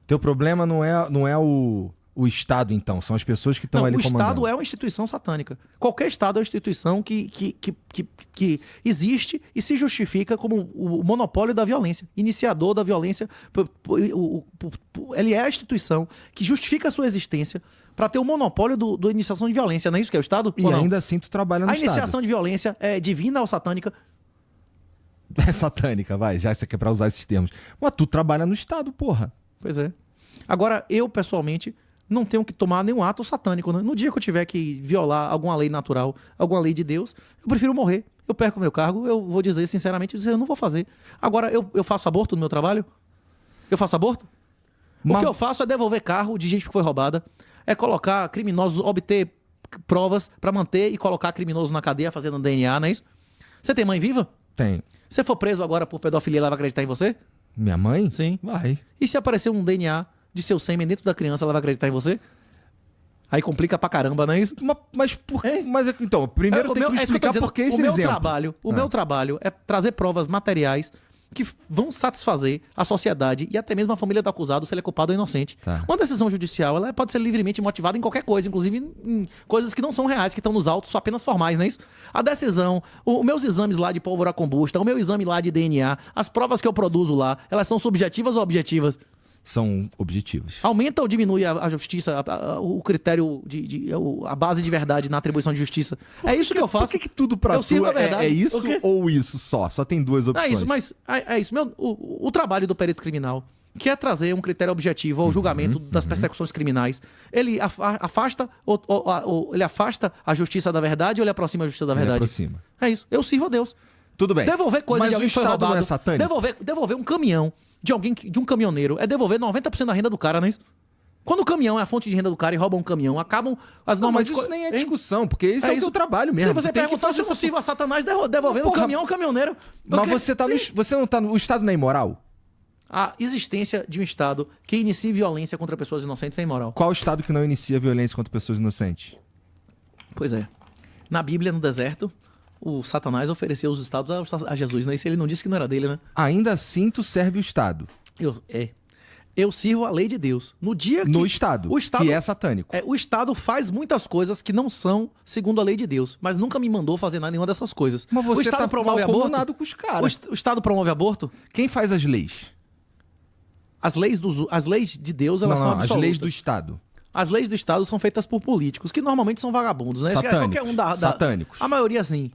Teu problema não é o Estado, então. São as pessoas que estão ali comandando. O Estado é uma instituição satânica. Qualquer Estado é uma instituição que existe e se justifica como o monopólio da violência, iniciador da violência. Ele é a instituição que justifica a sua existência para ter o monopólio da iniciação de violência. Não é isso que é o Estado? E ainda assim tu trabalha no Estado. A iniciação de violência é divina ou satânica? É satânica, vai. Já você quer pra usar esses termos. Mas tu trabalha no Estado, porra. Pois é. Agora, eu, pessoalmente, não tenho que tomar nenhum ato satânico, né? No dia que eu tiver que violar alguma lei natural, alguma lei de Deus, eu prefiro morrer. Eu perco meu cargo, eu vou dizer sinceramente, eu não vou fazer. Agora, eu faço aborto no meu trabalho? Eu faço aborto? O que eu faço é devolver carro de gente que foi roubada, é colocar criminosos, obter provas pra manter e colocar criminoso na cadeia fazendo DNA, não é isso? Você tem mãe viva? Tem. Se for preso agora por pedofilia, ela vai acreditar em você? Minha mãe? Sim. Vai. E se aparecer um DNA de seu sêmen dentro da criança, ela vai acreditar em você? Aí complica pra caramba, não é isso? Mas por quê? Mas então, primeiro tem que me explicar por que esse exemplo. O meu trabalho é trazer provas materiais que vão satisfazer a sociedade e até mesmo a família do acusado se ele é culpado ou inocente. Tá. Uma decisão judicial, ela pode ser livremente motivada em qualquer coisa, inclusive em coisas que não são reais, que estão nos autos, só apenas formais, não é isso? A decisão, os meus exames lá de pólvora combusta, o meu exame lá de DNA, as provas que eu produzo lá, elas são subjetivas ou objetivas? São objetivos. Aumenta ou diminui a justiça, o critério, a base de verdade na atribuição de justiça? É isso que eu faço. Por que tudo pra tu é isso ou isso só? Só tem duas opções. É isso, mas é isso. O trabalho do perito criminal, que é trazer um critério objetivo ao julgamento das persecuções criminais, ele afasta ele afasta a justiça da verdade ou ele aproxima a justiça da verdade? Ele aproxima. É isso. Eu sirvo a Deus. Tudo bem. Devolver coisa mas de alguém que foi Estado roubado. Não é satânico? Devolver um caminhão de um caminhoneiro é devolver 90% da renda do cara, não é isso? Quando o caminhão é a fonte de renda do cara e roubam um caminhão, acabam as normas... Não, mas isso nem é discussão, porque isso é o teu trabalho mesmo. Se você perguntar se é possível a Satanás devolvendo um caminhão ao caminhoneiro... Mas você não tá no... O Estado não é imoral? A existência de um Estado que inicie violência contra pessoas inocentes é imoral. Qual Estado que não inicia violência contra pessoas inocentes? Pois é. Na Bíblia, no deserto, o Satanás ofereceu os estados a Jesus, né? Isso ele não disse que não era dele, né? Ainda assim, tu serve o Estado. Eu sirvo a lei de Deus. No Estado, que é satânico. O Estado faz muitas coisas que não são segundo a lei de Deus, mas nunca me mandou fazer nenhuma dessas coisas. Mas você o Estado tá promove aborto com os caras. O Estado promove aborto? Quem faz as leis? As leis de Deus, elas são absolutas. As leis do Estado. As leis do Estado são feitas por políticos, que normalmente são vagabundos, né? Satânicos. Qualquer um Satânicos. A maioria, sim.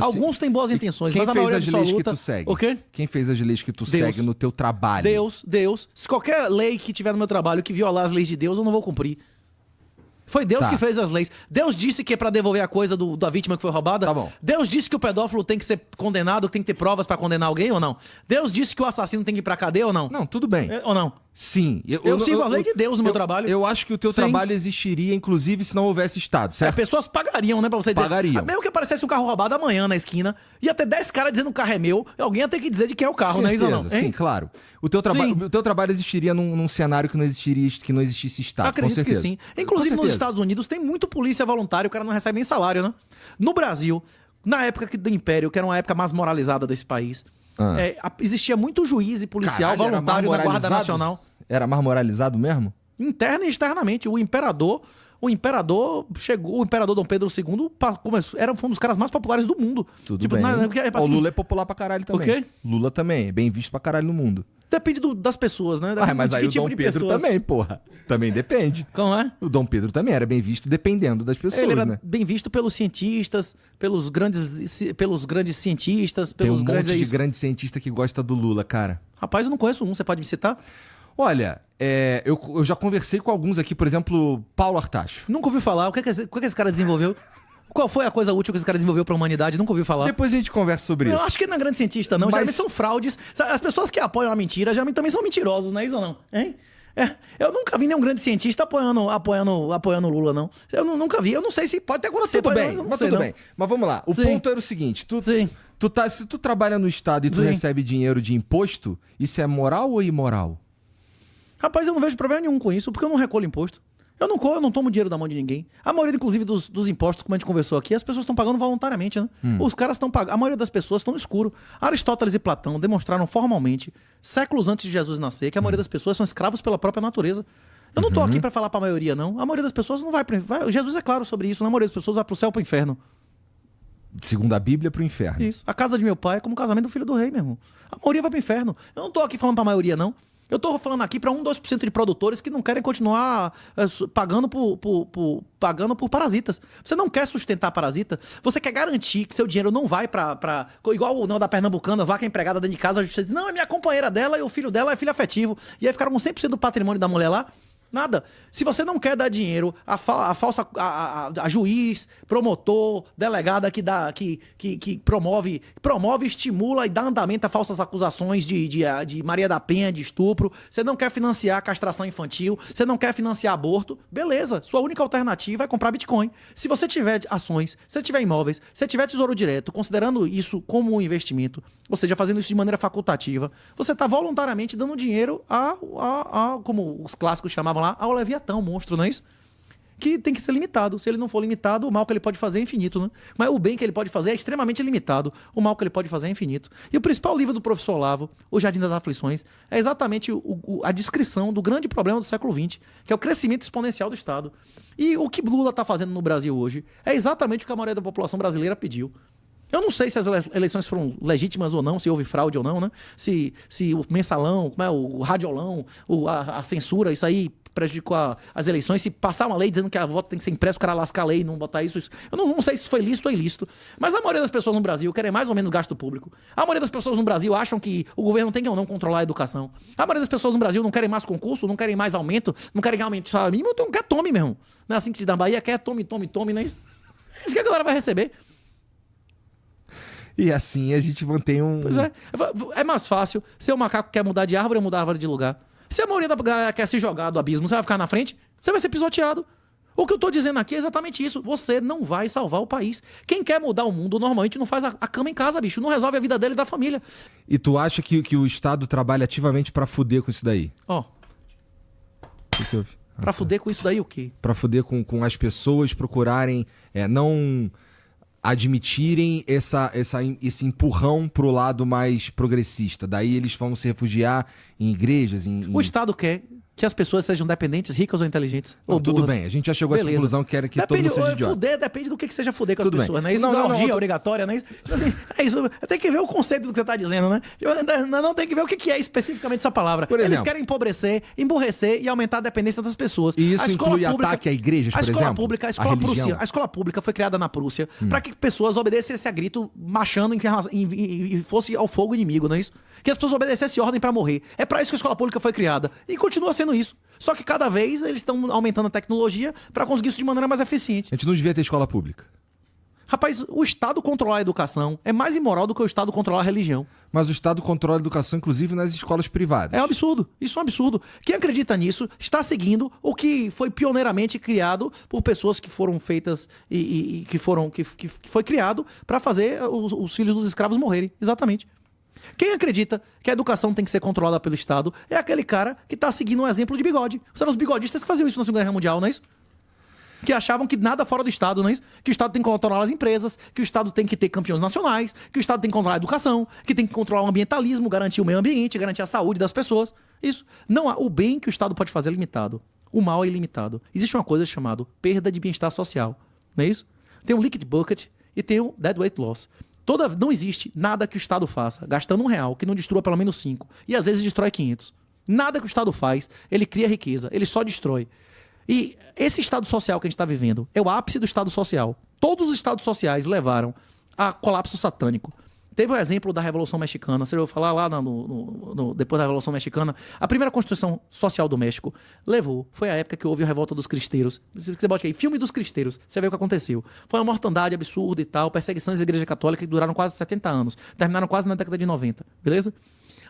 Alguns têm boas intenções, mas a maioria absoluta... Quem fez as leis que tu segue? O quê? Quem fez as leis que tu segue no teu trabalho? Deus. Se qualquer lei que tiver no meu trabalho que violar as leis de Deus, eu não vou cumprir. Foi Deus que fez as leis. Deus disse que é pra devolver a coisa da vítima que foi roubada? Tá bom. Deus disse que o pedófilo tem que ser condenado, que tem que ter provas pra condenar alguém ou não? Deus disse que o assassino tem que ir pra cadeia ou não? Não, tudo bem. Ou não? Sim. Eu sirvo a lei de Deus no meu trabalho. Eu acho que o teu trabalho existiria, inclusive, se não houvesse Estado, certo? Pessoas pagariam, né, pra você dizer. Pagariam. Mesmo que aparecesse um carro roubado amanhã na esquina, ia ter 10 caras dizendo que o carro é meu, alguém ia ter que dizer de quem é o carro, não é isso ou não? Sim, claro. O teu trabalho existiria num cenário que não existisse Estado, acredito com certeza. que sim. Inclusive nos Estados Unidos tem muito polícia voluntária, o cara não recebe nem salário, né? No Brasil, na época do Império, que era uma época mais moralizada desse país, existia muito juiz e policial voluntário na Guarda Nacional. Era mais moralizado mesmo? Interna e externamente. O imperador chegou, o imperador Dom Pedro II foi um dos caras mais populares do mundo. Tudo bem. O Lula é popular pra caralho também. O quê? Lula também, é bem visto pra caralho no mundo. Depende das pessoas, né? Mas aí o Dom Pedro também, porra. Também depende. Como é? O Dom Pedro também era bem visto dependendo das pessoas, ele era né? bem visto pelos cientistas, pelos grandes cientistas, Tem pelos monte de grande cientista que gosta do Lula, cara. Rapaz, eu não conheço um, você pode me citar? Olha, eu já conversei com alguns aqui, por exemplo, Paulo Artacho. Nunca ouvi falar. O que esse cara desenvolveu? Qual foi a coisa útil que esse cara desenvolveu pra humanidade? Nunca ouvi falar. Depois a gente conversa sobre isso. Eu acho que ele não é grande cientista, não. Geralmente são fraudes. As pessoas que apoiam a mentira, geralmente também são mentirosos, não é isso ou não? Hein? Eu nunca vi nenhum grande cientista apoiando o Lula, não. Eu nunca vi. Eu não sei se pode ter acontecido. Tudo bem. Mas vamos lá. O ponto era o seguinte. Se tu trabalha no Estado e tu recebe dinheiro de imposto, isso é moral ou imoral? Rapaz, eu não vejo problema nenhum com isso, porque eu não recolho imposto. Eu não tomo dinheiro da mão de ninguém. A maioria, inclusive, dos impostos, como a gente conversou aqui, as pessoas estão pagando voluntariamente, né? Os caras estão pagando. A maioria das pessoas estão no escuro. Aristóteles e Platão demonstraram formalmente, séculos antes de Jesus nascer, que a maioria das pessoas são escravos pela própria natureza. Eu não tô aqui pra falar pra maioria, não. A maioria das pessoas não vai Jesus é claro sobre isso. A maioria das pessoas vai pro céu ou pro inferno. Segundo a Bíblia, pro inferno. Isso. A casa de meu pai é como o casamento do filho do rei, meu irmão. A maioria vai pro inferno. Eu não tô aqui falando pra maioria, não. Eu tô falando aqui para 2% de produtores que não querem continuar pagando por parasitas. Você não quer sustentar parasita, você quer garantir que seu dinheiro não vai para igual o não da Pernambucanas lá, que a empregada dentro de casa, a justiça diz, não, é minha companheira dela e o filho dela é filho afetivo. E aí ficaram com 100% do patrimônio da mulher lá. Nada. Se você não quer dar dinheiro a juiz, promotor, delegada que promove, estimula e dá andamento a falsas acusações de Maria da Penha, de estupro, você não quer financiar castração infantil, você não quer financiar aborto, beleza. Sua única alternativa é comprar Bitcoin. Se você tiver ações, se você tiver imóveis, se você tiver tesouro direto, considerando isso como um investimento, ou seja, fazendo isso de maneira facultativa, você está voluntariamente dando dinheiro como os clássicos chamavam lá, ao Leviatão, monstro, não é isso? Que tem que ser limitado. Se ele não for limitado, o mal que ele pode fazer é infinito, né? Mas o bem que ele pode fazer é extremamente limitado. O mal que ele pode fazer é infinito. E o principal livro do professor Olavo, O Jardim das Aflições, é exatamente a descrição do grande problema do século XX, que é o crescimento exponencial do Estado. E o que Lula está fazendo no Brasil hoje é exatamente o que a maioria da população brasileira pediu. Eu não sei se as eleições foram legítimas ou não, se houve fraude ou não, né? Se o mensalão, o radiolão, a censura, isso aí prejudicou as eleições. Se passar uma lei dizendo que a voto tem que ser impresso, o cara lascar a lei e não botar isso. Eu não sei se foi lícito ou ilícito. Mas a maioria das pessoas no Brasil querem mais ou menos gasto público. A maioria das pessoas no Brasil acham que o governo tem que ou não controlar a educação. A maioria das pessoas no Brasil não querem mais concurso, não querem mais aumento, não querem aumentar o salário mínimo, então quer tome mesmo. Não é assim que se dá na Bahia, quer tome, né? É isso que a galera vai receber. E assim a gente mantém um... Pois é. É mais fácil ser o macaco que quer mudar de árvore ou mudar a árvore de lugar. Se a maioria da galera quer se jogar do abismo, você vai ficar na frente, você vai ser pisoteado. O que eu tô dizendo aqui é exatamente isso. Você não vai salvar o país. Quem quer mudar o mundo normalmente não faz a cama em casa, bicho. Não resolve a vida dele e da família. E tu acha que o Estado trabalha ativamente pra fuder com isso daí? Ó. Que houve? Pra fuder com isso daí o quê? Pra fuder com as pessoas procurarem não admitirem esse empurrão pro lado mais progressista. Daí eles vão se refugiar em igrejas, O Estado quer que as pessoas sejam dependentes, ricas ou inteligentes. Não, ou tudo bem, a gente já chegou a essa conclusão que quer que todo mundo seja idiota. Fuder depende do que seja fuder com as Tudo pessoas, bem. né? Isso Não, não é orgia não, obrigatória, né? Assim, é isso. Tem que ver o conceito do que você tá dizendo, né? Não tem que ver o que é especificamente essa palavra. Por exemplo, eles querem empobrecer, emburrecer e aumentar a dependência das pessoas. E isso inclui ataque a igrejas, por exemplo? A escola pública foi criada na Prússia para que pessoas obedecessem a grito marchando e fosse ao fogo inimigo, não é isso? Que as pessoas obedecessem ordem para morrer. É para isso que a escola pública foi criada. E continua sendo isso. Só que cada vez eles estão aumentando a tecnologia para conseguir isso de maneira mais eficiente. A gente não devia ter escola pública. Rapaz, o Estado controlar a educação é mais imoral do que o Estado controlar a religião. Mas o Estado controla a educação, inclusive nas escolas privadas. É um absurdo. Isso é um absurdo. Quem acredita nisso está seguindo o que foi pioneiramente criado por pessoas que foram feitas que foi criado para fazer os filhos dos escravos morrerem. Exatamente. Quem acredita que a educação tem que ser controlada pelo Estado é aquele cara que está seguindo um exemplo de Bigode. São os bigodistas que faziam isso na Segunda Guerra Mundial, não é isso? Que achavam que nada fora do Estado, não é isso? Que o Estado tem que controlar as empresas, que o Estado tem que ter campeões nacionais, que o Estado tem que controlar a educação, que tem que controlar o ambientalismo, garantir o meio ambiente, garantir a saúde das pessoas. Isso. Não há. O bem que o Estado pode fazer é limitado. O mal é ilimitado. Existe uma coisa chamada perda de bem-estar social, não é isso? Tem o Leakage Bucket e tem o Deadweight Loss. Não existe nada que o Estado faça, gastando R$1, que não destrua pelo menos 5. E às vezes destrói 500. Nada que o Estado faz, ele cria riqueza, ele só destrói. E esse Estado social que a gente está vivendo é o ápice do Estado social. Todos os Estados sociais levaram a colapso satânico. Teve o exemplo da Revolução Mexicana. Você ouviu falar lá depois da Revolução Mexicana? A primeira Constituição Social do México foi a época que houve a revolta dos cristeiros. Você bota aí, filme dos cristeiros. Você vê o que aconteceu. Foi uma mortandade absurda e tal, perseguições da Igreja Católica que duraram quase 70 anos. Terminaram quase na década de 90, beleza?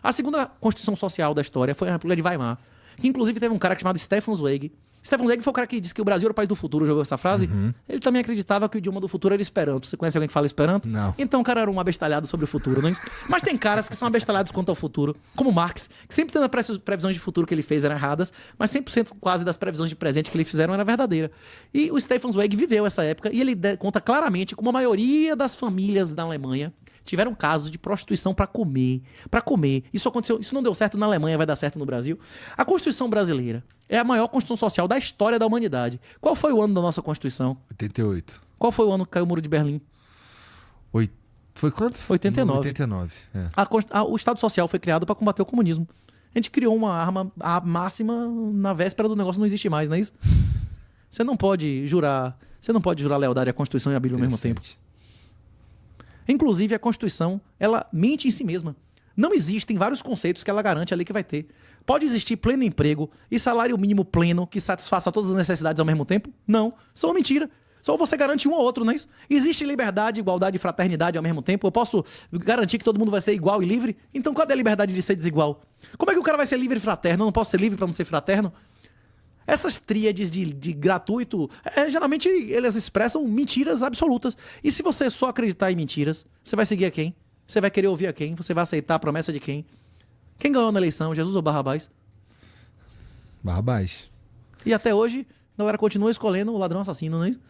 A segunda Constituição Social da história foi a República de Weimar, que inclusive teve um cara chamado Stefan Zweig. Stefan Zweig foi o cara que disse que o Brasil era o país do futuro, já ouviu essa frase? Ele também acreditava que o idioma do futuro era Esperanto. Você conhece alguém que fala Esperanto? Não. Então o cara era um abestalhado sobre o futuro, não é isso? Mas tem caras que são abestalhados quanto ao futuro, como Marx, que sempre tendo as previsões de futuro que ele fez eram erradas, mas 100% quase das previsões de presente que ele fizeram era verdadeira. E o Stefan Zweig viveu essa época e ele conta claramente como a maioria das famílias da Alemanha tiveram casos de prostituição para comer. Para comer. Isso aconteceu, isso não deu certo na Alemanha, vai dar certo no Brasil. A Constituição brasileira é a maior Constituição social da história da humanidade. Qual foi o ano da nossa Constituição? 88. Qual foi o ano que caiu o Muro de Berlim? Foi quanto? 89. 89, é. O Estado Social foi criado para combater o comunismo. A gente criou uma arma a máxima na véspera do negócio não existe mais, não é isso? Você não pode jurar lealdade à Constituição e à Bíblia ao mesmo tempo. Inclusive, a Constituição, ela mente em si mesma. Não existem vários conceitos que ela garante ali que vai ter. Pode existir pleno emprego e salário mínimo pleno que satisfaça todas as necessidades ao mesmo tempo? Não. São mentira. Só você garante um ou outro, não é isso? Existe liberdade, igualdade e fraternidade ao mesmo tempo? Eu posso garantir que todo mundo vai ser igual e livre? Então cadê a liberdade de ser desigual? Como é que o cara vai ser livre e fraterno? Eu não posso ser livre para não ser fraterno? Essas tríades de gratuito, geralmente elas expressam mentiras absolutas. E se você só acreditar em mentiras, você vai seguir a quem? Você vai querer ouvir a quem? Você vai aceitar a promessa de quem? Quem ganhou na eleição, Jesus ou Barrabás? Barrabás. E até hoje, a galera continua escolhendo o ladrão assassino, não é isso?